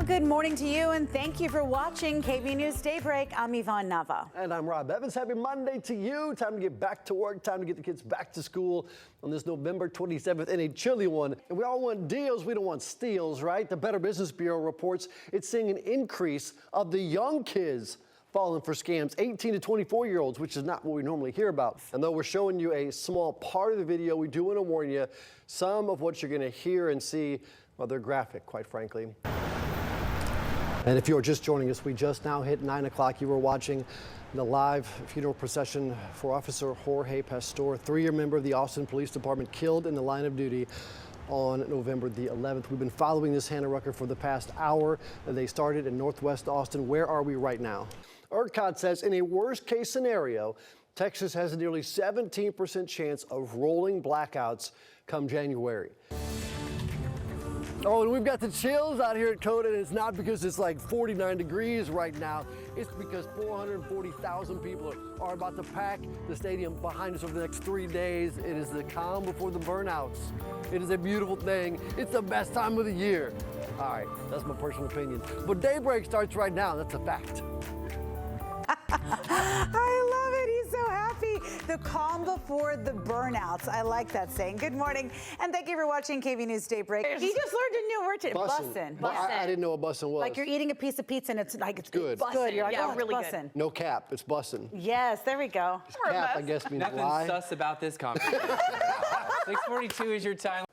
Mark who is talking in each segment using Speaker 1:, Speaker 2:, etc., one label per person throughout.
Speaker 1: Good morning to you, and thank you for watching KV News Daybreak. I'm Yvonne Nava.
Speaker 2: And I'm Rob Evans. Happy Monday to you. Time to get back to work. Time to get the kids back to school on this November 27th and a chilly one. And we all want deals. We don't want steals, right? The Better Business Bureau reports it's seeing an increase of the young kids falling for scams, 18 to 24-year-olds, which is not what we normally hear about. And though we're showing you a small part of the video, we do want to warn you, some of what you're going to hear and see, well, they're graphic, quite frankly. And if you're just joining us, we just now hit 9 o'clock. You were watching the live funeral procession for Officer Jorge Pastor, a 3-year member of the Austin Police Department, killed in the line of duty on November the 11th. We've been following this Hannah Rucker for the past hour. They started in Northwest Austin. Where are we right now? ERCOT says in a worst case scenario, Texas has a nearly 17% chance of rolling blackouts come January. Oh, and we've got the chills out here at COTA, and it's not because it's like 49 degrees right now. It's because 440,000 people are about to pack the stadium behind us over the next 3 days. It is the calm before the burnouts. It is a beautiful thing. It's the best time of the year. All right, that's my personal opinion. But daybreak starts right now. That's a fact.
Speaker 1: I love it. He's so happy. The calm before the burnouts. I like that saying. Good morning, and thank you for watching KV News Daybreak. He just learned a new word today. Bussin'.
Speaker 2: I didn't know what bussin' was.
Speaker 1: Like you're eating a piece of pizza and it's like it's
Speaker 2: good.
Speaker 1: Good. You're like,
Speaker 3: yeah,
Speaker 1: oh,
Speaker 3: really
Speaker 1: it's bussin'.
Speaker 2: No cap, it's bussin'.
Speaker 1: Yes, there we go.
Speaker 2: Cap, I guess, means
Speaker 4: Nothing
Speaker 2: lie.
Speaker 4: sus about this conversation. 6:42 is your time.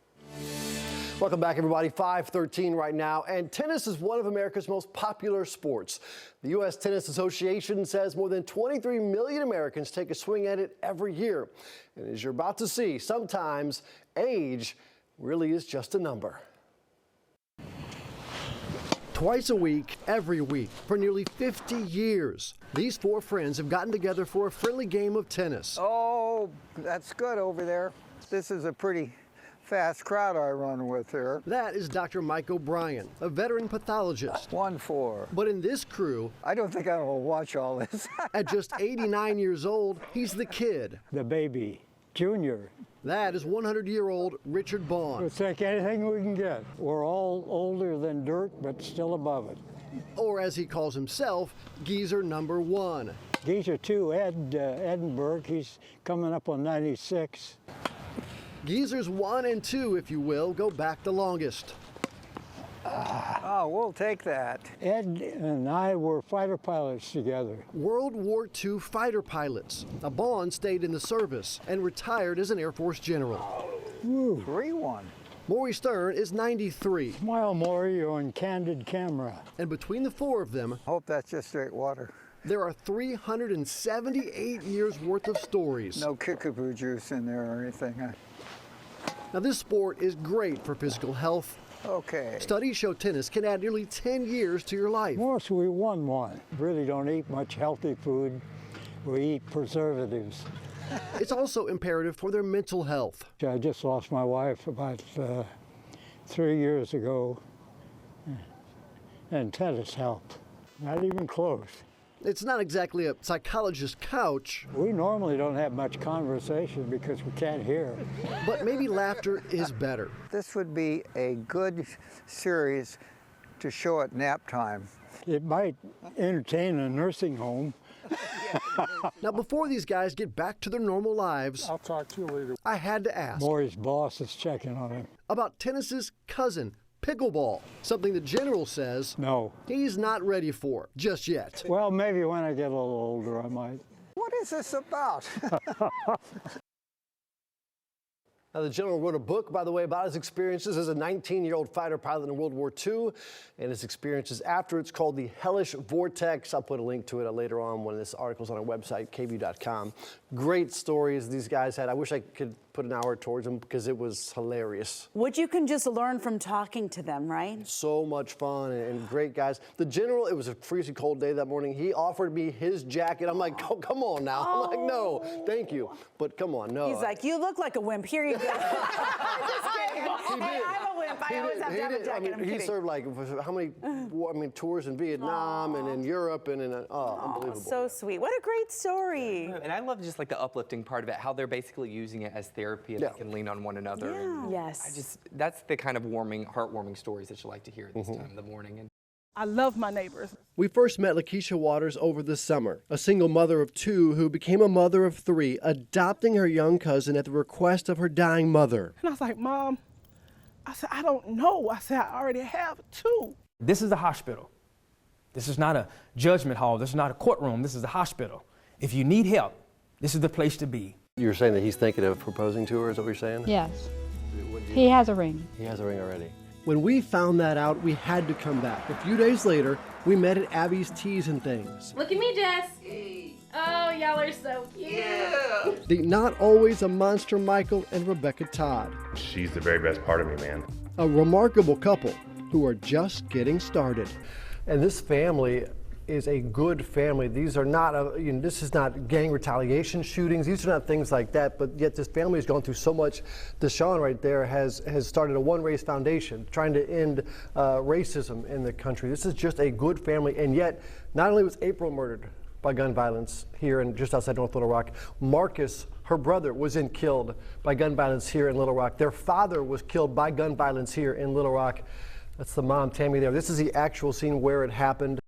Speaker 2: Welcome back, everybody. 5:13 right now, and tennis is one of America's most popular sports. The U.S. Tennis Association says more than 23 million Americans take a swing at it every year. And as you're about to see, sometimes age really is just a number. Twice a week, every week, for nearly 50 years, these four friends have gotten together for a friendly game of tennis.
Speaker 5: Oh, that's good over there. This is a pretty fast crowd I run with here.
Speaker 2: That is Dr. Mike O'Brien, a veteran pathologist.
Speaker 5: 1-4.
Speaker 2: But in this crew,
Speaker 5: I don't think I will watch all this.
Speaker 2: at just 89 years old, he's the kid.
Speaker 6: The baby, Junior.
Speaker 2: That is 100-year-old Richard Bond,
Speaker 6: It's like anything we can get. We're all older than dirt, but still above it.
Speaker 2: or as he calls himself, Geezer number 1.
Speaker 6: Geezer 2, Edinburgh, he's coming up on 96.
Speaker 2: Geezers 1 and 2, if you will, go back the longest.
Speaker 5: Oh, we'll take that.
Speaker 6: Ed and I were fighter pilots together.
Speaker 2: World War II fighter pilots. Bond stayed in the service and retired as an Air Force general.
Speaker 5: 3-1.
Speaker 2: Maury Stern is 93,
Speaker 6: Smile more, you're on candid camera.
Speaker 2: and between the four of them,
Speaker 5: Hope that's just straight water.
Speaker 2: there are 378 years worth of stories.
Speaker 5: No kickapoo juice in there or anything.
Speaker 2: Now, this sport is great for physical health.
Speaker 5: Okay.
Speaker 2: Studies show tennis can add nearly 10 years to your life.
Speaker 6: Morris, we won one. Really don't eat much healthy food. We eat preservatives.
Speaker 2: It's also imperative for their mental health.
Speaker 6: I just lost my wife about 3 years ago, and tennis helped. Not even close.
Speaker 2: It's not exactly a psychologist's couch,
Speaker 6: We normally don't have much conversation because we can't hear.
Speaker 2: but maybe laughter is better.
Speaker 5: This would be a good series to show at nap time.
Speaker 6: It might entertain a nursing home.
Speaker 2: Now, before these guys get back to their normal lives,
Speaker 6: I'll talk to you later.
Speaker 2: I had to ask
Speaker 6: Maury's boss is checking on him.
Speaker 2: about tennis's cousin, pickleball, something the general says
Speaker 6: No.
Speaker 2: he's not ready for just yet.
Speaker 6: Well, maybe when I get a little older, I might.
Speaker 5: What is this about?
Speaker 2: Now, the general wrote a book, by the way, about his experiences as a 19-year-old fighter pilot in World War II and his experiences after. It's called The Hellish Vortex. I'll put a link to it later on when this article's on our website, kvu.com. Great stories these guys had. I wish I could put an hour towards them because it was hilarious.
Speaker 1: What you can just learn from talking to them, right?
Speaker 2: So much fun and great guys. The general, it was a freezing cold day that morning. He offered me his jacket. I'm like, oh, come on now. I'm like, no, thank you. But come on, no.
Speaker 1: He's like, you look like a wimp. Here you go. Just kidding. Hey, I'm a wimp. I always have to have a jacket. I'm
Speaker 2: he
Speaker 1: kidding.
Speaker 2: served like how many tours in Vietnam and in Europe and in unbelievable.
Speaker 1: So sweet. What a great story.
Speaker 4: And I love just like the uplifting part of it, how they're basically using it as therapy and
Speaker 2: Yeah.
Speaker 4: they can lean on one another.
Speaker 1: Yeah.
Speaker 4: And
Speaker 1: Yes.
Speaker 4: that's the kind of heartwarming stories that you like to hear this time of the morning. And
Speaker 3: I love my neighbors.
Speaker 2: We first met Lakeisha Waters over the summer, a single mother of 2 who became a mother of 3, adopting her young cousin at the request of her dying mother.
Speaker 3: And I was like, Mom, I said, I don't know. I said, I already have 2.
Speaker 7: This is a hospital. This is not a judgment hall. This is not a courtroom. This is a hospital. If you need help, this is the place to be.
Speaker 2: You're saying that he's thinking of proposing to her, is that what you're saying?
Speaker 8: Yes. He has a ring.
Speaker 2: He has a ring already. When we found that out, we had to come back. A few days later, we met at Abby's Teas and Things.
Speaker 9: Look at me, Jess. Oh, y'all are so cute.
Speaker 2: The not always a monster Michael and Rebecca Todd.
Speaker 10: She's the very best part of me, man.
Speaker 2: A remarkable couple who are just getting started. And this family is a good family. These are not, this is not gang retaliation shootings. These are not things like that, but yet this family has gone through so much. Deshaun right there has started a One Race Foundation trying to end racism in the country. This is just a good family, and yet not only was April murdered by gun violence here and just outside North Little Rock, Marcus, her brother, was killed by gun violence here in Little Rock. Their father was killed by gun violence here in Little Rock. That's the mom, Tammy, there. This is the actual scene where it happened.